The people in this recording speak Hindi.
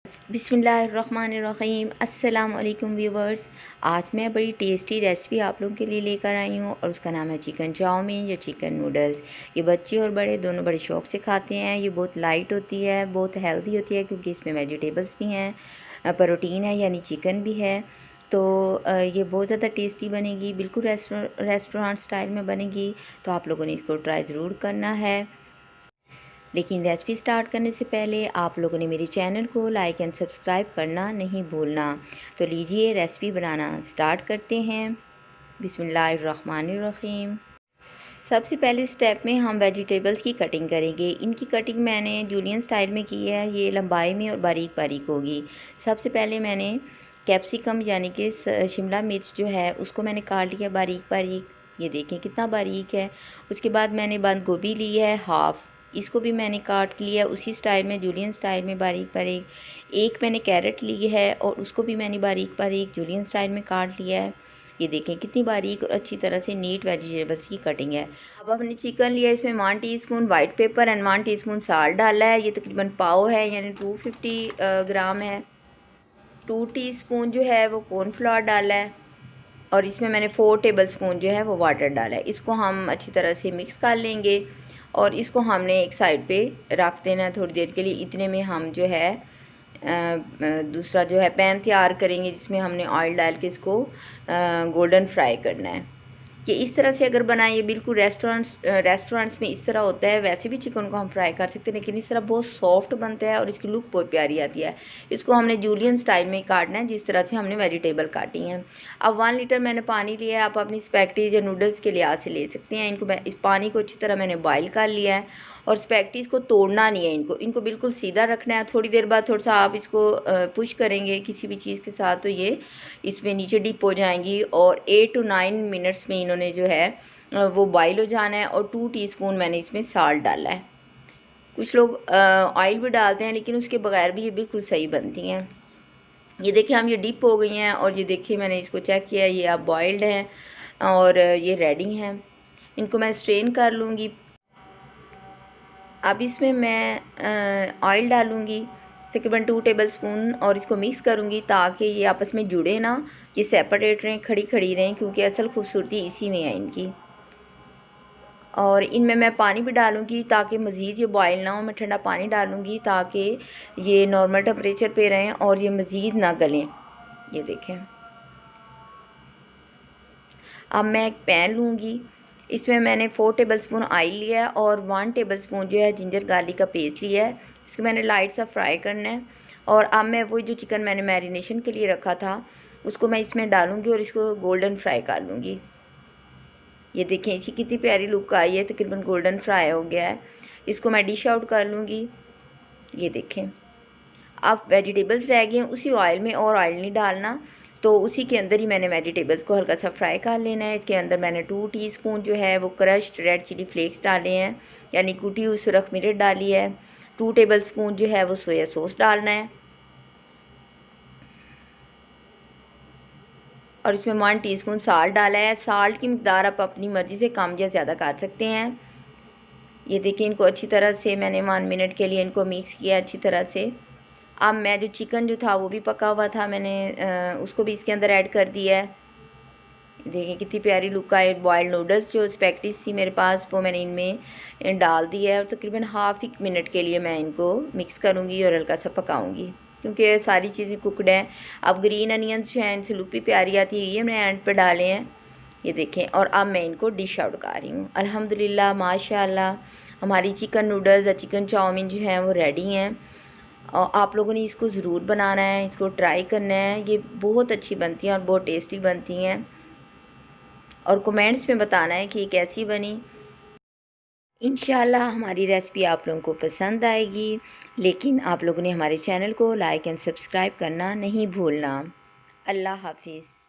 बिस्मिल्लाहिर्रहमानिर्रहीम अस्सलाम वालेकुम व्यूवर्स। आज मैं बड़ी टेस्टी रेसिपी आप लोगों के लिए लेकर आई हूँ और उसका नाम है चिकन चाउमीन या चिकन नूडल्स। ये बच्चे और बड़े दोनों बड़े शौक़ से खाते हैं। ये बहुत लाइट होती है, बहुत हेल्दी होती है क्योंकि इसमें वेजिटेबल्स भी हैं, प्रोटीन है यानी चिकन भी है। तो ये बहुत ज़्यादा टेस्टी बनेगी, बिल्कुल रेस्टोरेंट स्टाइल में बनेगी। तो आप लोगों ने इसको ट्राई ज़रूर करना है। लेकिन रेसिपी स्टार्ट करने से पहले आप लोगों ने मेरे चैनल को लाइक एंड सब्सक्राइब करना नहीं भूलना। तो लीजिए रेसिपी बनाना स्टार्ट करते हैं। बिस्मिल्लाहिर्रहमानिर्रहीम। सबसे पहले स्टेप में हम वेजिटेबल्स की कटिंग करेंगे। इनकी कटिंग मैंने जूलियन स्टाइल में की है, ये लंबाई में और बारीक बारीक होगी। सबसे पहले मैंने कैप्सिकम यानी कि शिमला मिर्च जो है उसको मैंने काट लिया बारीक बारीक। ये देखें कितना बारीक है। उसके बाद मैंने बंद गोभी ली है हाफ़, इसको भी मैंने काट लिया उसी स्टाइल में, जूलियन स्टाइल में बारीक बारीक। एक मैंने कैरेट ली है और उसको भी मैंने बारीक बारीक जूलियन स्टाइल में काट लिया है। ये देखें कितनी बारीक और अच्छी तरह से नीट वेजिटेबल्स की कटिंग है। अब हमने चिकन लिया, इसमें 1 teaspoon white paper and 1 teaspoon salt डाला है। ये तकरीबन पाव है यानी 250 ग्राम है। 2 टीस्पून जो है वो कॉर्नफ्लोर डाला है और इसमें मैंने 4 टेबलस्पून जो है वो वाटर डाला है। इसको हम अच्छी तरह से मिक्स कर लेंगे और इसको हमने एक साइड पे रख देना है थोड़ी देर के लिए। इतने में हम जो है दूसरा जो है पैन तैयार करेंगे जिसमें हमने ऑयल डाल के इसको गोल्डन फ्राई करना है। कि इस तरह से अगर बनाएं, ये बिल्कुल रेस्टोरेंट्स में इस तरह होता है। वैसे भी चिकन को हम फ्राई कर सकते हैं लेकिन इस तरह बहुत सॉफ्ट बनता है और इसकी लुक बहुत प्यारी आती है। इसको हमने जूलियन स्टाइल में काटना है जिस तरह से हमने वेजिटेबल काटी हैं। अब 1 लीटर मैंने पानी लिया है। आप अपनी स्पैगेटीज़ या नूडल्स के लिहाज से ले सकते हैं। इनको इस पानी को अच्छी तरह मैंने बॉयल कर लिया है और स्पैगेटीज़ को तोड़ना नहीं है, इनको बिल्कुल सीधा रखना है। थोड़ी देर बाद थोड़ा सा आप इसको पुश करेंगे किसी भी चीज़ के साथ तो ये इसमें नीचे डिप हो जाएंगी और 8 to 9 मिनट्स में इन्होंने जो है वो बॉयल हो जाना है। और 2 टीस्पून मैंने इसमें साल्ट डाला है। कुछ लोग ऑयल भी डालते हैं लेकिन उसके बगैर भी ये बिल्कुल सही बनती हैं। ये देखिए हम ये डिप हो गई हैं और ये देखिए मैंने इसको चेक किया, ये अब बॉयल्ड हैं और ये रेडी हैं। इनको मैं स्ट्रेन कर लूँगी। अब इसमें मैं ऑयल डालूँगी तकरीबन 2 टेबलस्पून और इसको मिक्स करूँगी ताकि ये आपस में जुड़े ना, ये सेपरेट रहें, खड़ी खड़ी रहें क्योंकि असल खूबसूरती इसी में है इनकी। और इनमें मैं पानी भी डालूँगी ताकि मज़ीद ये बॉयल ना हो। मैं ठंडा पानी डालूँगी ताकि ये नॉर्मल टेम्परेचर पे रहें और ये मज़ीद ना गलें। ये देखें। अब मैं एक पैन लूँगी, इसमें मैंने 4 टेबलस्पून ऑयल लिया है और 1 टेबलस्पून जो है जिंजर गार्लिक का पेस्ट लिया है। इसको मैंने लाइट सा फ्राई करना है। और अब मैं वही जो चिकन मैंने मैरिनेशन के लिए रखा था उसको मैं इसमें डालूँगी और इसको गोल्डन फ्राई कर लूँगी। ये देखें इसकी कितनी प्यारी लुक आई है, तकरीबन गोल्डन फ्राई हो गया है। इसको मैं डिश आउट कर लूँगी। ये देखें अब वेजिटेबल्स रह गए हैं उसी ऑयल में, और ऑयल नहीं डालना। तो उसी के अंदर ही मैंने वेजिटेबल्स को हल्का सा फ्राई कर लेना है। इसके अंदर मैंने 2 टीस्पून जो है वो क्रश्ड रेड चिली फ्लेक्स डाले हैं यानी कुटी हुई सुरख मिर्च डाली है। 2 टेबलस्पून जो है वो सोया सॉस डालना है और इसमें 1 टीस्पून साल्ट डाला है। साल्ट की मिकदार आप अपनी मर्ज़ी से कम या ज़्यादा कर सकते हैं। ये देखिए इनको अच्छी तरह से मैंने 1 मिनट के लिए इनको मिक्स किया अच्छी तरह से। अब मैं जो चिकन जो था वो भी पका हुआ था, मैंने उसको भी इसके अंदर ऐड कर दिया है। देखिए कितनी प्यारी लुक आए। बॉयल्ड नूडल्स जो स्पैगेटीज़ थी मेरे पास वो मैंने इनमें डाल दी है और तकरीबन हाफ़ 1 मिनट के लिए मैं इनको मिक्स करूँगी और हल्का सा पकाऊँगी क्योंकि सारी चीज़ें कुकड हैं। अब ग्रीन अनियंस जो हैं इनसे लुक भी प्यारी आती है, ये मैंने एंड पर डाले हैं। ये देखें और अब मैं इनको डिश आउट कर रही हूँ। अल्हम्दुलिल्लाह माशाल्लाह हमारी चिकन नूडल्स या चिकन चाउमीन जो हैं वो रेडी हैं। और आप लोगों ने इसको ज़रूर बनाना है, इसको ट्राई करना है। ये बहुत अच्छी बनती हैं और बहुत टेस्टी बनती हैं और कमेंट्स में बताना है कि ये कैसी बनी। इंशाल्लाह हमारी रेसिपी आप लोगों को पसंद आएगी, लेकिन आप लोगों ने हमारे चैनल को लाइक एंड सब्सक्राइब करना नहीं भूलना। अल्लाह हाफिज़।